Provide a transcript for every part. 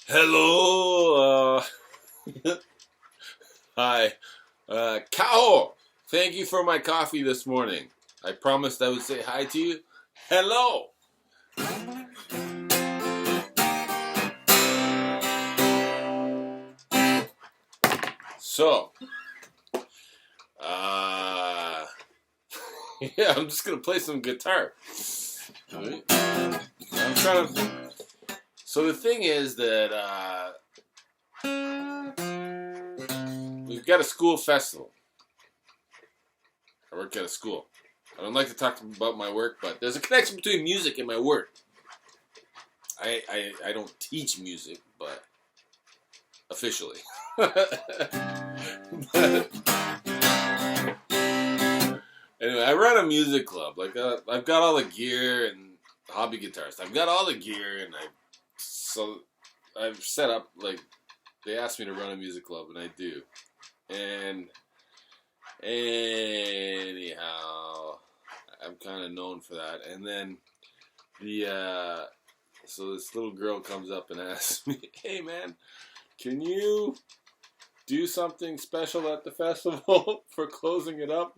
Hello, hi, Kaho. Thank you for my coffee this morning. I promised I would say hi to you. Hello. So, uh, yeah, I'm just gonna play some guitar. Right. I'm trying to. So the thing is that we've got a school festival. I work at a school. I don't like to talk about my work, but there's a connection between music and my work. I don't teach music, but officially. But anyway, I run a music club. Like I've got all the gear and hobby guitarist. I've got all the gear, and I've set up like they asked me to run a music club, and I do. And anyhow, I'm kind of known for that. And then so this little girl comes up and asks me, "Hey man, can you do something special at the festival for closing it up?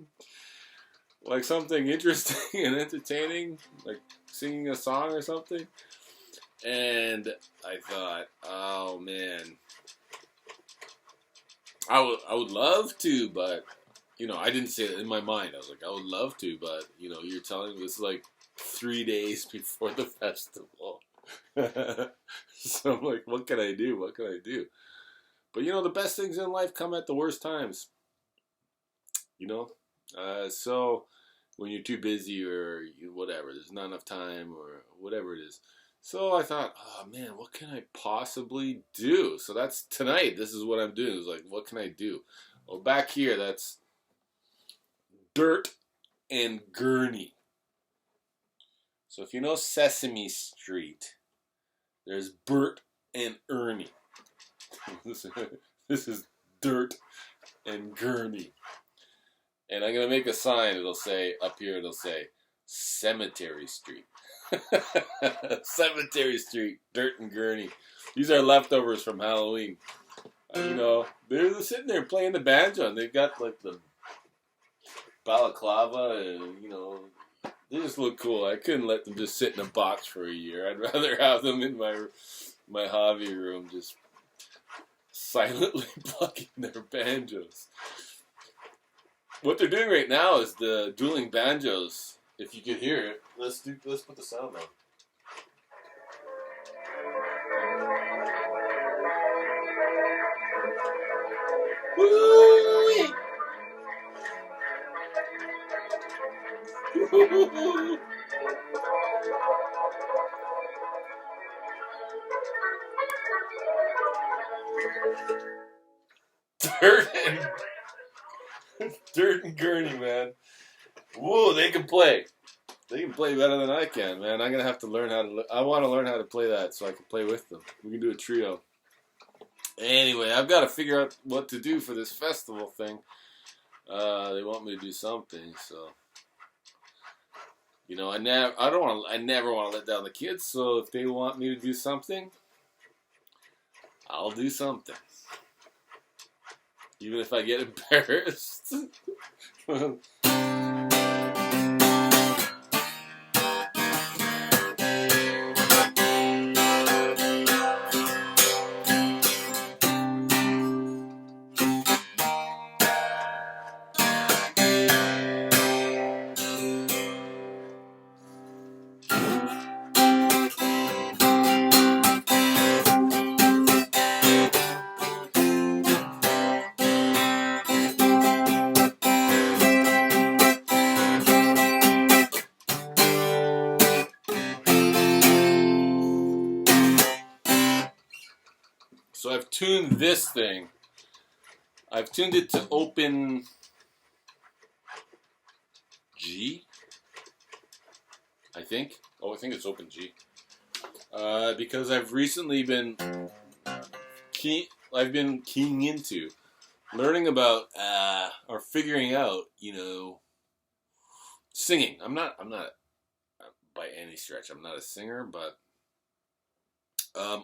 Like something interesting and entertaining, like singing a song or something?" And I thought, oh man, I would love to, but I didn't say it in my mind. I was like, I would love to, but you're telling me this is like 3 days before the festival. So I'm like, what can I do? What can I do? But the best things in life come at the worst times. So when you're too busy or whatever, there's not enough time or whatever it is. So I thought, oh man, what can I possibly do? So that's tonight. This is what I'm doing. It's like, what can I do? Well, back here, that's Dirt and Gurney. So if you know Sesame Street, there's Bert and Ernie. This is Dirt and Gurney. And I'm going to make a sign. It'll say, up here, it'll say, Cemetery Street. Cemetery Street, Dirt and Gurney. These are leftovers from Halloween. They're sitting there playing the banjo, and they've got, like, the balaclava, and, they just look cool. I couldn't let them just sit in a box for a year. I'd rather have them in my hobby room just silently plucking their banjos. What they're doing right now is the dueling banjos. If you could hear it, let's put the sound on. Woo-wee! Dirt and Gurney, man. Whoa, they can play. They can play better than I can, man. I'm gonna have to learn how to. I want to learn how to play that so I can play with them. We can do a trio. Anyway, I've got to figure out what to do for this festival thing. They want me to do something, so I never want to let down the kids. So if they want me to do something, I'll do something, even if I get embarrassed. So I've tuned this thing. I've tuned it to open G, I think. Oh, I think it's open G. Because I've recently been keying into learning about or figuring out, singing. I'm not by any stretch. I'm not a singer, but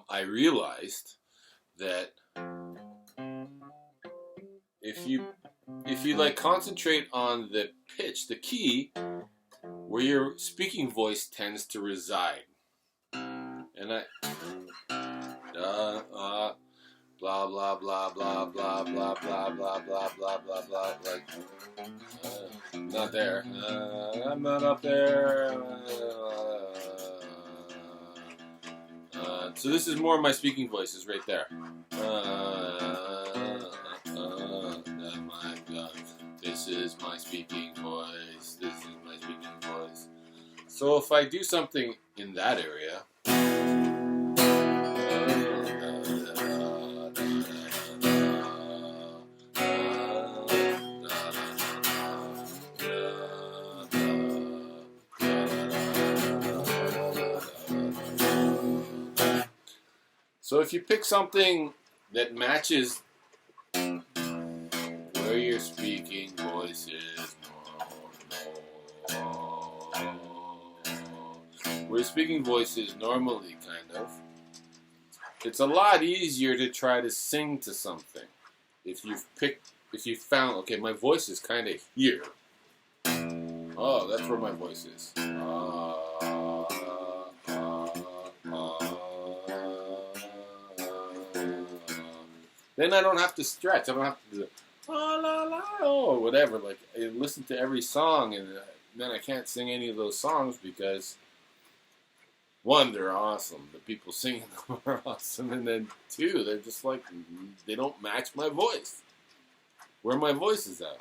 I realized that if you like concentrate on the pitch, the key, where your speaking voice tends to reside, and blah blah blah blah blah blah blah blah blah blah blah blah, like not there. I'm not up there. So this is more of my speaking voice is right there. My God, this is my speaking voice. This is my speaking voice. So if I do something in that area. So if you pick something that matches where your speaking voice is, where your speaking voice is normally, kind of, it's a lot easier to try to sing to something. If you found, okay, my voice is kind of here. Oh, that's where my voice is. Then I don't have to stretch. I don't have to do la la la or whatever. Like, I listen to every song, and then I can't sing any of those songs because, one, they're awesome. The people singing them are awesome, and then two, they're just like, they don't match my voice. Where my voice is at.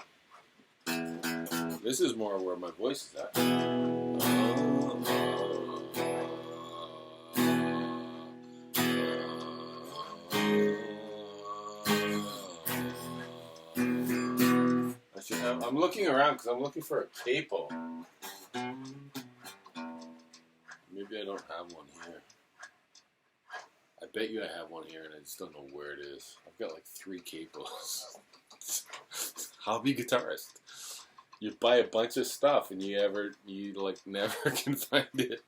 This is more where my voice is at. I'm looking around because I'm looking for a capo. Maybe I don't have one here. I bet you I have one here and I just don't know where it is. I've got like 3 capos. Hobby guitarist. You buy a bunch of stuff and you like never can find it.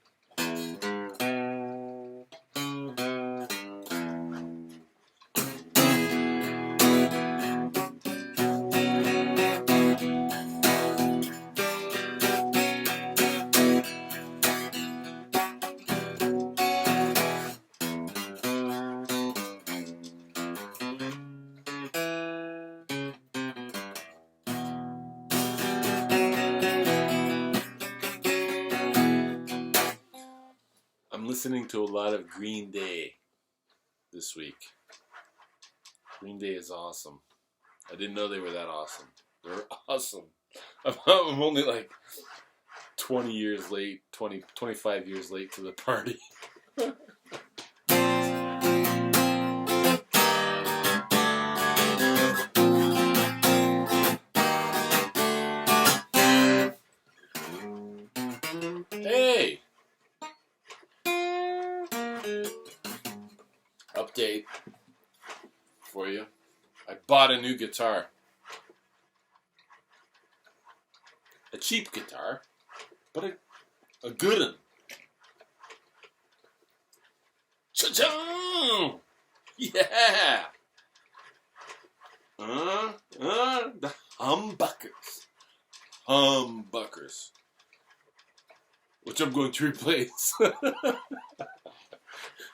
I'm listening to a lot of Green Day this week. Green Day is awesome. I didn't know they were that awesome. They're awesome. I'm only like 20 years late, 25 years late to the party. Hey! Update for you. I bought a new guitar. A cheap guitar, but a good one. Cha-chong! Yeah! The humbuckers. Which I'm going to replace.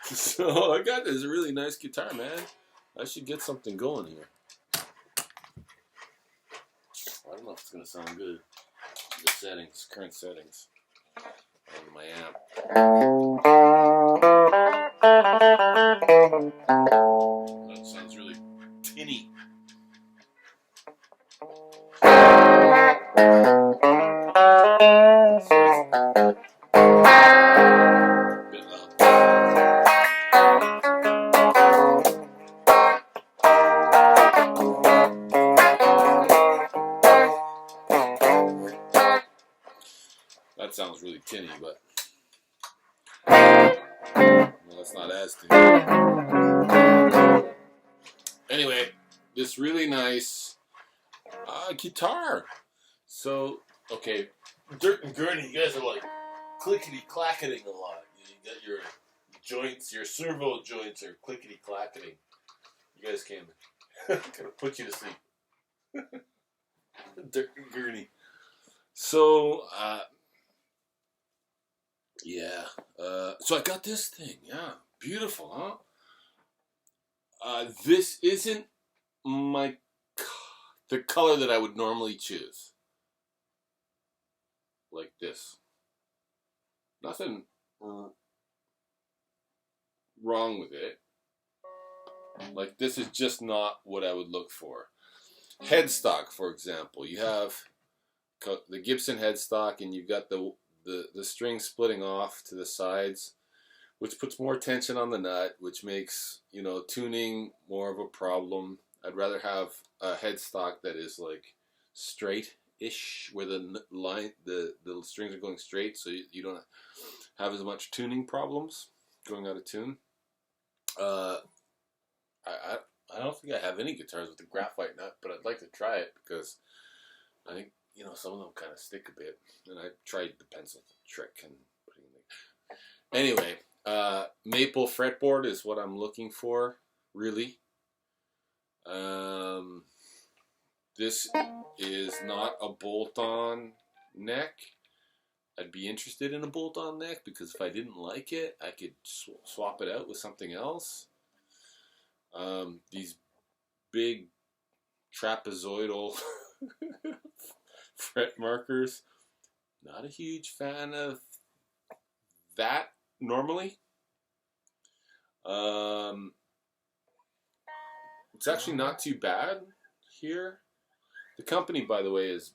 So I got this really nice guitar, man. I should get something going here. I don't know if it's going to sound good. The settings, current settings on my amp. That sounds really tinny. Bit loud. That sounds really tinny, but well, that's not as tinny. Anyway, this really nice guitar. So, okay, Dirt and Gurney, you guys are like clickety-clacketing a lot. You got your joints, your servo joints are clickety clacketing. You guys can gonna put you to sleep. Dirt and gurney. So yeah. So I got this thing. Yeah, beautiful, huh? This isn't the color that I would normally choose. Like this. Nothing wrong with it. Like, this is just not what I would look for. Headstock, for example. You have the Gibson headstock, and you've got the string splitting off to the sides, which puts more tension on the nut, which makes, you know, tuning more of a problem. I'd rather have a headstock that is like straight-ish, where the strings are going straight, so you don't have as much tuning problems going out of tune. I don't think I have any guitars with a graphite nut, but I'd like to try it because I think, you know, some of them kind of stick a bit. And I tried the pencil trick and putting the... Anyway, maple fretboard is what I'm looking for, really. This is not a bolt-on neck. I'd be interested in a bolt-on neck because if I didn't like it, I could swap it out with something else. These big trapezoidal fret markers, not a huge fan of that normally. It's actually not too bad here. The company, by the way, is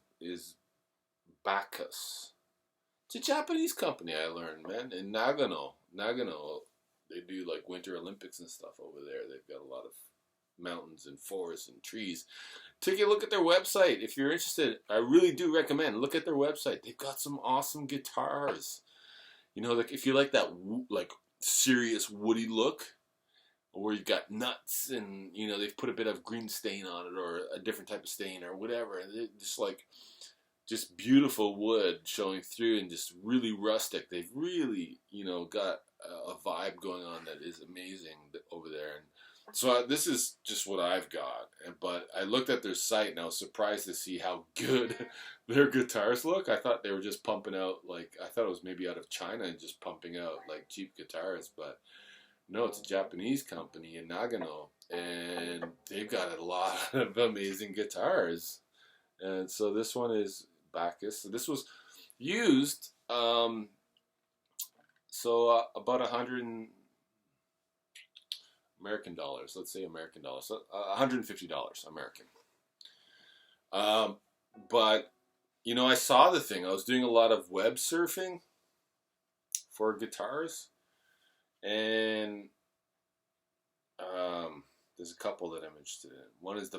Bacchus. It's a Japanese company, I learned, man. In Nagano, they do like Winter Olympics and stuff over there. They've got a lot of mountains and forests and trees. Take a look at their website if you're interested. I really do recommend. Look at their website. They've got some awesome guitars. You know, like if you like that like serious woody look, where you've got nuts and, you know, they've put a bit of green stain on it or a different type of stain or whatever. And just beautiful wood showing through and just really rustic. They've really, you know, got a vibe going on that is amazing over there. And so this is just what I've got. But I looked at their site and I was surprised to see how good their guitars look. I thought they were just pumping out, like, I thought it was maybe out of China and just pumping out like cheap guitars, but no, it's a Japanese company in Nagano, and they've got a lot of amazing guitars. And so this one is Bacchus. So this was used, about $100 American dollars. Let's say American dollars. So $150 American. But you know, I saw the thing. I was doing a lot of web surfing for guitars. And there's a couple that I'm interested in. One is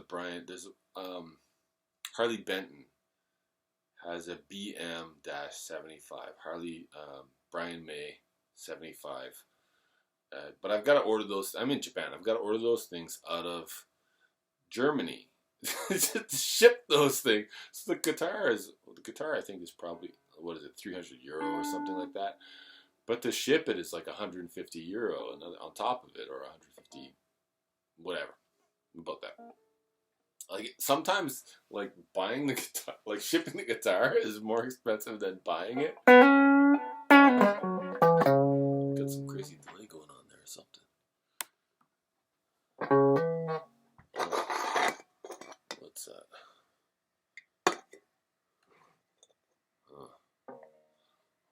Harley Benton has a BM-75. Harley Brian May 75. But I've got to order those. I'm in Japan. I've got to order those things out of Germany to ship those things. So the guitar I think is probably, what is it, €300 or something like that. But to ship it is like €150 on top of it, or 150, whatever, about that. Like sometimes, like buying the guitar, like shipping the guitar is more expensive than buying it. Got some crazy delay going on there or something. What's that?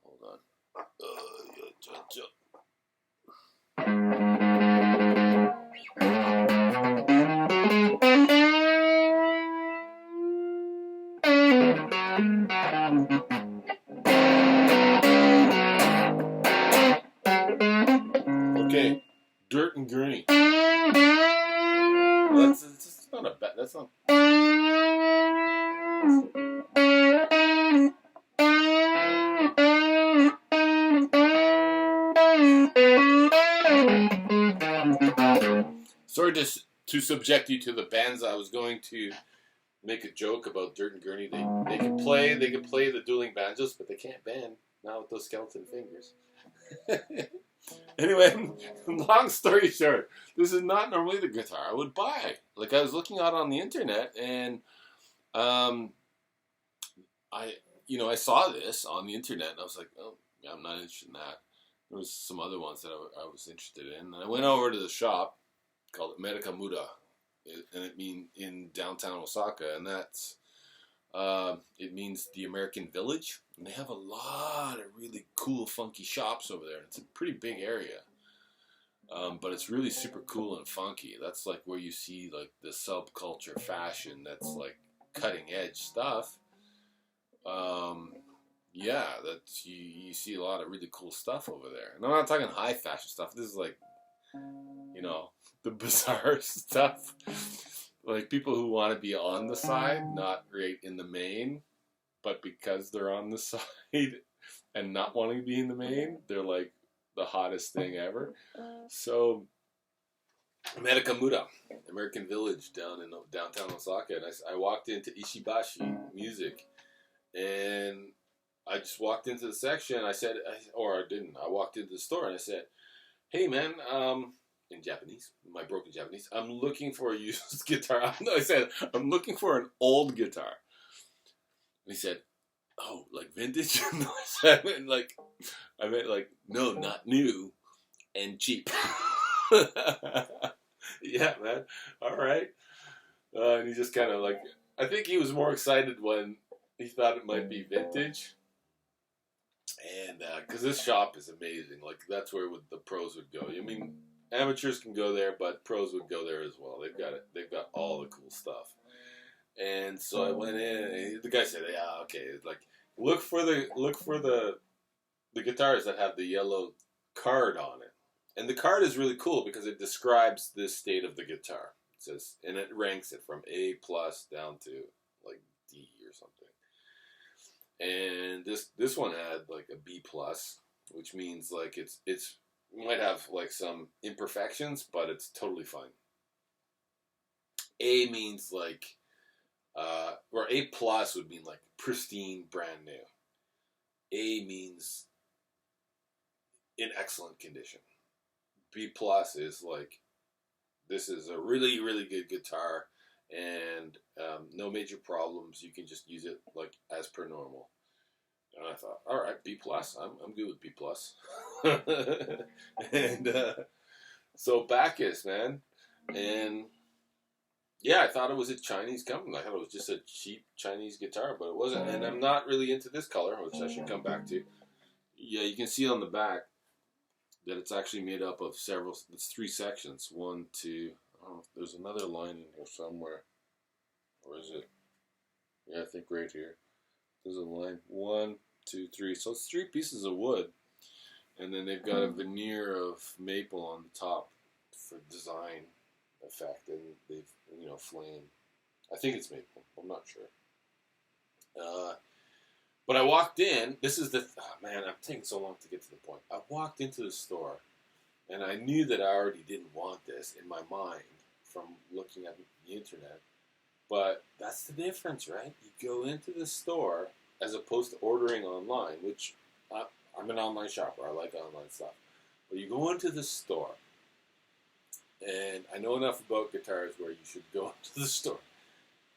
Hold on. Okay, Dirt and Gurney. Well, that's not a bad. That's not. Sorry to subject you to the bands. I was going to make a joke about Dirt and Gurney. They can play the dueling banjos, but they can't band. Not with those skeleton fingers. Anyway, long story short, this is not normally the guitar I would buy. Like, I was looking out on the internet, and I saw this on the internet, and I was like, oh, yeah, I'm not interested in that. There was some other ones that I was interested in, and I went over to the shop called America Muda, and it means in downtown Osaka, and that's it means the American Village, and they have a lot of really cool, funky shops over there. It's a pretty big area, but it's really super cool and funky. That's like where you see like the subculture fashion. That's like cutting edge stuff. Yeah, that's you see a lot of really cool stuff over there. And I'm not talking high fashion stuff. This is like, the bizarre stuff. Like people who want to be on the side, not right in the main, but because they're on the side and not wanting to be in the main, they're like the hottest thing ever. So, America Muda, American Village down in downtown Osaka, and I walked into Ishibashi Music, and I just walked into the section. I said, or I didn't. I walked into the store and I said, "Hey, man," in Japanese, my broken Japanese, "I'm looking for a used guitar." No, I said, "I'm looking for an old guitar." And he said, "Oh, like vintage?" No, I meant like, no, not new and cheap. Yeah, man. All right. And he just kind of like, I think he was more excited when he thought it might be vintage. And because this shop is amazing. Like, that's where the pros would go. I mean, amateurs can go there, but pros would go there as well. They've got it. They've got all the cool stuff. And so I went in, and the guy said, "Yeah, okay. Like, look for the guitars that have the yellow card on it." And the card is really cool because it describes this state of the guitar. It says, and it ranks it from A plus down to like D or something. And this one had like a B plus, which means like it might have like some imperfections, but it's totally fine. A means like, or A plus would mean like pristine, brand new. A means in excellent condition. B plus is like, this is a really, really good guitar, and no major problems. You can just use it like as per normal. And I thought, all right, B plus. I'm good with B plus. And so Bacchus, man, and yeah, I thought it was a Chinese company. I thought it was just a cheap Chinese guitar, but it wasn't. And I'm not really into this color, which I should come back to. Yeah, you can see on the back that it's actually made up of it's 3 sections. 1, 2, oh, there's another line in here somewhere. Or is it? Yeah, I think right here. There's a line. 1, 2, 3. So it's 3 pieces of wood. And then they've got a veneer of maple on the top for design effect. And they've, flame. I think it's maple. I'm not sure. But I walked in. This is man, I'm taking so long to get to the point. I walked into the store, and I knew that I already didn't want this in my mind from looking at the internet. But that's the difference, right? You go into the store as opposed to ordering online, which I'm an online shopper. I like online stuff. But you go into the store, and I know enough about guitars where you should go into the store.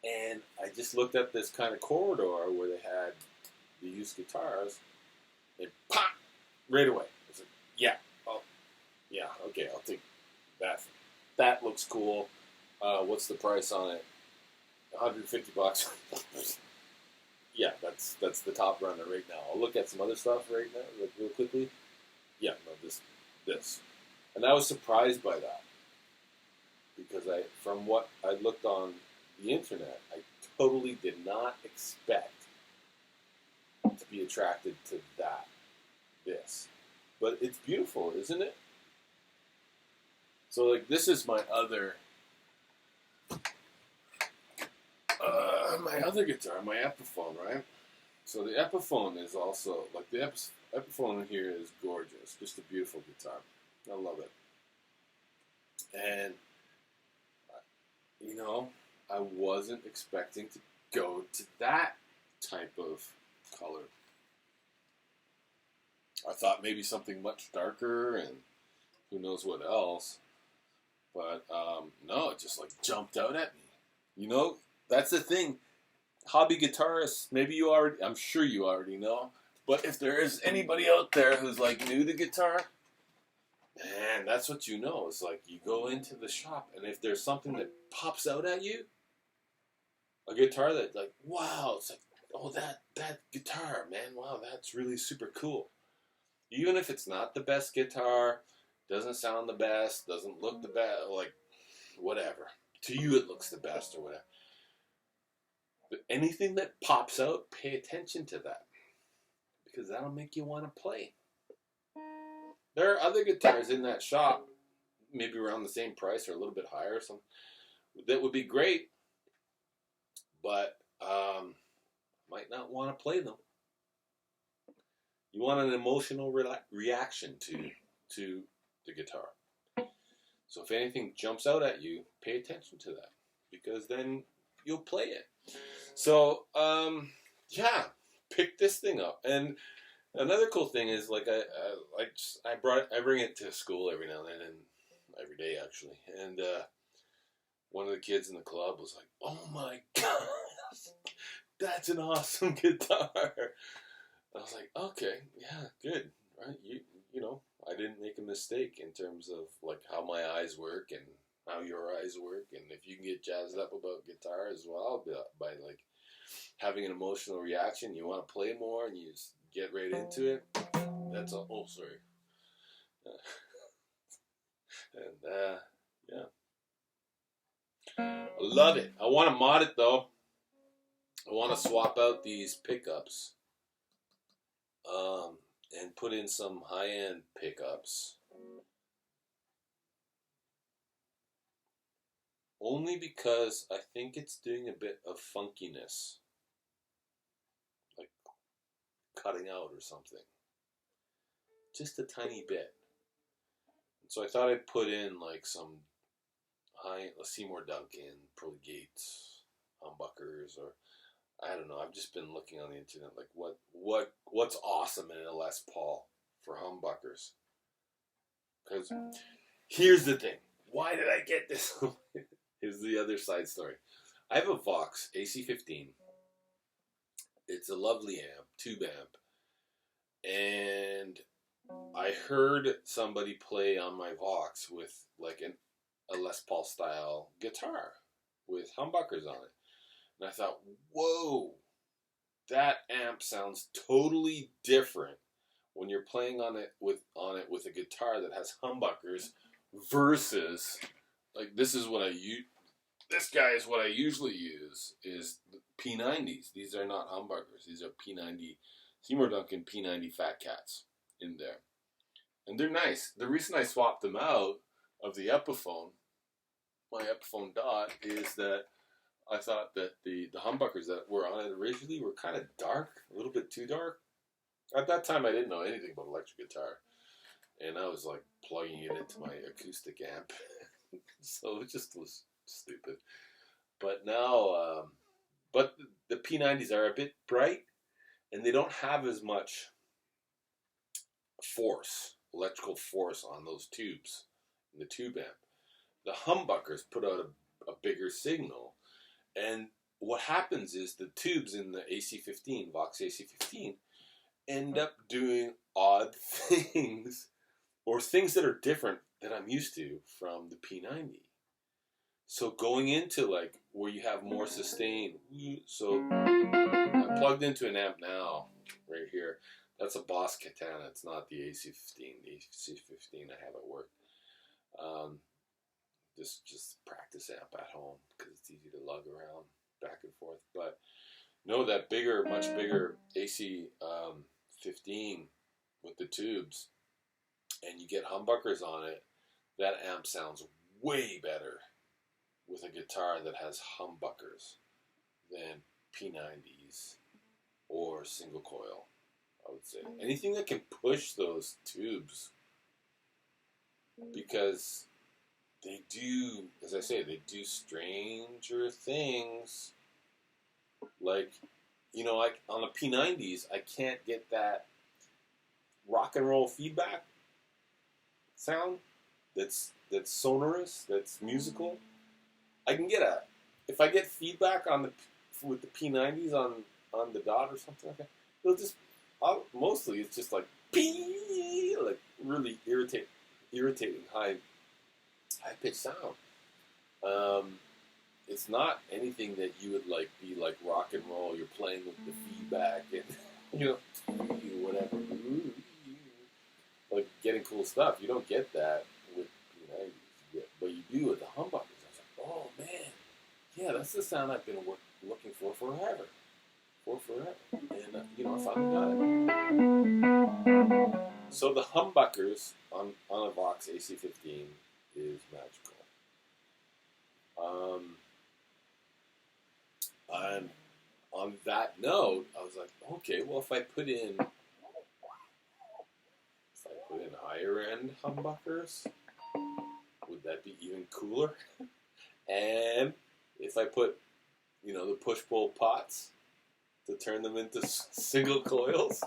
And I just looked at this kind of corridor where they had the used guitars, and pop, right away. I was like, yeah, oh, yeah, okay, I'll take that. That looks cool. What's the price on it? $150. Yeah, that's the top runner right now. I'll look at some other stuff right now, like real quickly. Yeah, no, this. And I was surprised by that. Because from what I looked on the internet, I totally did not expect to be attracted to this. But it's beautiful, isn't it? So, like, this is my other guitar, my Epiphone, right? So the Epiphone is also, like, the Epiphone in here is gorgeous. Just a beautiful guitar. I love it. And, I wasn't expecting to go to that type of color. I thought maybe something much darker and who knows what else. But no, it just like jumped out at me. You know, that's the thing. Hobby guitarists, I'm sure you already know. But if there is anybody out there who's like new to guitar, man, that's what you know. It's like you go into the shop, and if there's something that pops out at you, a guitar that like, wow, it's like, oh, that guitar, man, wow, that's really super cool. Even if it's not the best guitar, doesn't sound the best, doesn't look the best, like, whatever. To you it looks the best or whatever. But anything that pops out, pay attention to that. Because that'll make you want to play. There are other guitars in that shop, maybe around the same price or a little bit higher or something, that would be great, but might not want to play them. You want an emotional reaction to the guitar. So if anything jumps out at you, pay attention to that, because then you'll play it. So yeah, pick this thing up. And another cool thing is, like, I bring it to school every now and then, and every day actually. And one of the kids in the club was like, "Oh my god, that's an awesome guitar." I was like, "Okay, yeah, good, right? You know, I didn't make a mistake in terms of like how my eyes work and how your eyes work, and if you can get jazzed up about guitar as well by like having an emotional reaction, you want to play more and you just get right into it. That's all. Oh, sorry. And yeah, I love it. I want to mod it though. I want to swap out these pickups, and put in some high-end pickups. Only because I think it's doing a bit of funkiness, like cutting out or something, just a tiny bit. So I thought I'd put in like some Seymour Duncan, Pearly Gates, humbuckers, or I don't know. I've just been looking on the internet, like what's awesome in a Les Paul for humbuckers. Because here's the thing: why did I get this? Here's the other side story. I have a Vox AC-15. It's a lovely amp, tube amp, and I heard somebody play on my Vox with like a Les Paul style guitar with humbuckers on it. And I thought, whoa, that amp sounds totally different when you're playing on it with a guitar that has humbuckers versus like this is what I use. This guy is what I usually use is the P90s. These are not humbuckers. These are P90 Seymour Duncan P90 Fat Cats in there. And they're nice. The reason I swapped them out of the Epiphone, my Epiphone Dot, is that I thought that the humbuckers that were on it originally were kind of dark, a little bit too dark. At that time, I didn't know anything about electric guitar. And I was like plugging it into my acoustic amp. So it just was stupid. But now, but the P90s are a bit bright, and they don't have as much force, electrical force on those tubes, in the tube amp. The humbuckers put out a bigger signal, and what happens is the tubes in the AC-15, Vox AC-15, end up doing odd things, or things that are different that I'm used to from the P90. So going into like where you have more sustain, so I'm plugged into an amp now, right here. That's a Boss Katana. It's not the AC-15. The AC-15 I have at work. Just practice amp at home because it's easy to lug around back and forth. But no, that bigger, much bigger AC-15 with the tubes, and you get humbuckers on it. That amp sounds way better with a guitar that has humbuckers than P90s or single coil, I would say. Anything that can push those tubes, because they do, as I say, they do stranger things. Like, you know, like on the P90s, I can't get that rock and roll feedback sound that's sonorous, that's musical. I can get if I get feedback with the P90s on the dot or something like that, it'll just mostly it's just like like really irritating high pitched sound. It's not anything that you would like be like rock and roll. You're playing with the feedback and whatever, like getting cool stuff. You don't get that with P90s, but you do with the humbuckers. I was like, oh man, yeah, that's the sound I've been looking for forever. And I finally got it. So the humbuckers on a Vox AC15 is magical. And on that note, I was like, okay, well, if I put in higher end humbuckers, would that be even cooler? And if I put, the push-pull pots to turn them into single coils,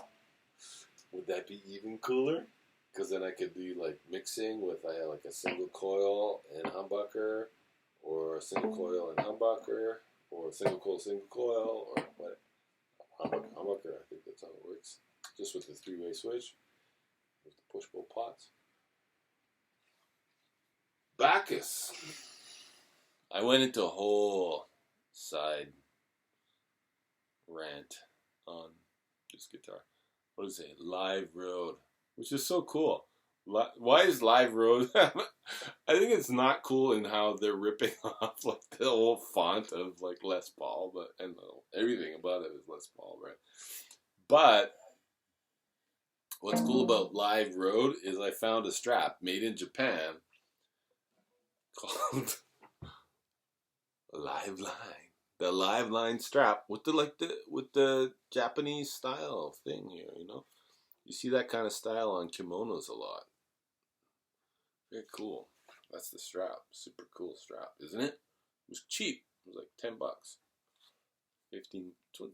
would that be even cooler? Because then I could be like mixing with like a single coil and humbucker, or a single coil and humbucker, or a single coil, or what? Humbucker, I think that's how it works. Just with the three-way switch, with the push-pull pots. Bacchus. I went into a whole side rant on this guitar. What is it? Live Road, which is so cool. Why is Live Road? I think it's not cool in how they're ripping off like the whole font of like Les Paul, and everything about it is Les Paul, right? But what's cool about Live Road is I found a strap made in Japan called Live Line. The Live Line strap with the Japanese style thing here, You see that kind of style on kimonos a lot. Very cool. That's the strap. Super cool strap, isn't it? It was cheap. It was like $10.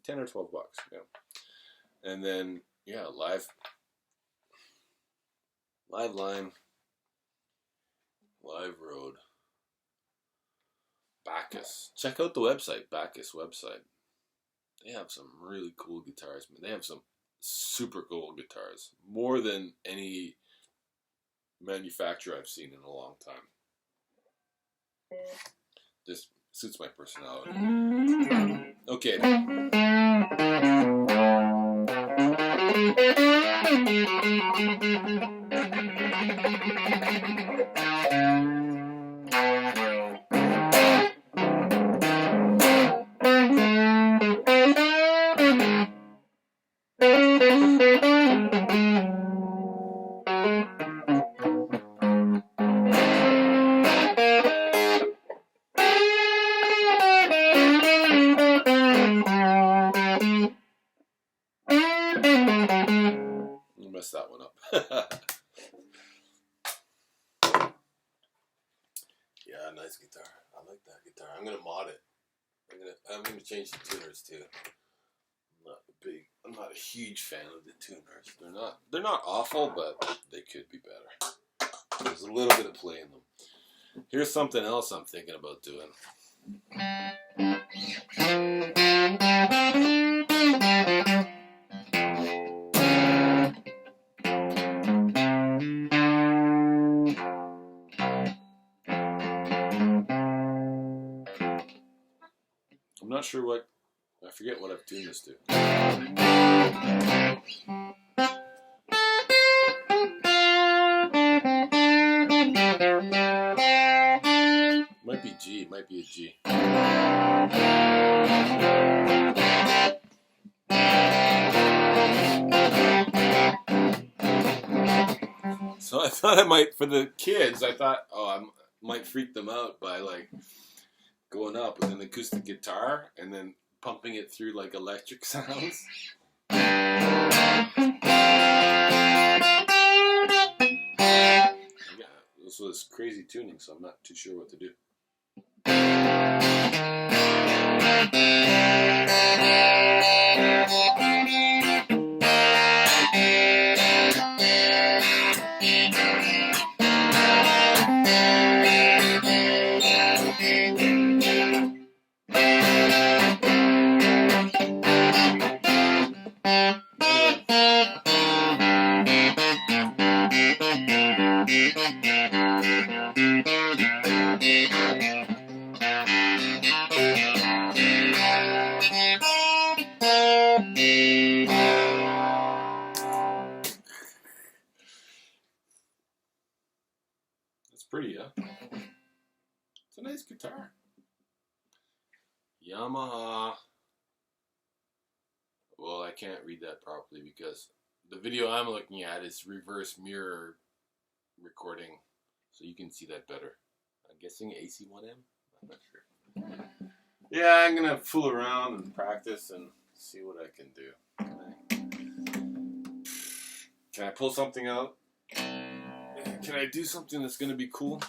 10 or 12 bucks, yeah. And then, yeah, Live Line, Live Road, Bacchus. Check out the website, Bacchus website. They have some really cool guitars, man. They have some super cool guitars. More than any manufacturer I've seen in a long time. This suits my personality. Okay. Messed that one up. Yeah, nice guitar. I like that guitar. I'm gonna mod it. I'm gonna change the tuners too. I'm not a huge fan of the tuners. They're not awful, but they could be better. There's a little bit of play in them. Here's something else I'm thinking about doing. I'm not sure I forget what I've tuned this to. Might be G, might be a G. So I thought I might, for the kids, I might freak them out by like going up with an acoustic guitar and then pumping it through like electric sounds. Yeah, this was crazy tuning, so I'm not too sure what to do. That's pretty, huh? It's a nice guitar. Yamaha. Well, I can't read that properly because the video I'm looking at is reverse mirror recording, so you can see that better. I'm guessing AC1M? I'm not sure. Yeah, I'm gonna fool around and practice and see what I can do. Can I pull something out? Can I do something that's gonna be cool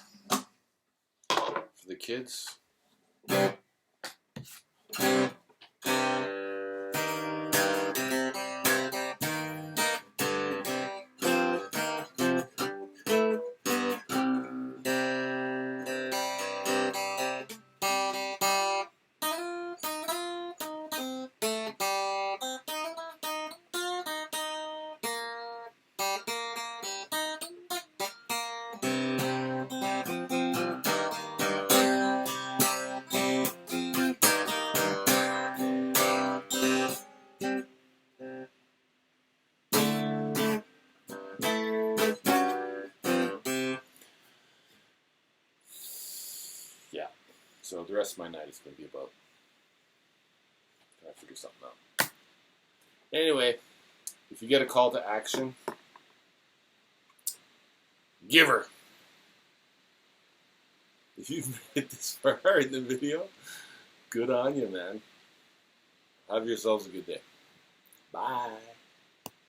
for the kids? Yeah. So the rest of my night is going to be about trying to figure something out. Anyway, if you get a call to action, give her. If you've made it this far in the video, good on you, man. Have yourselves a good day. Bye.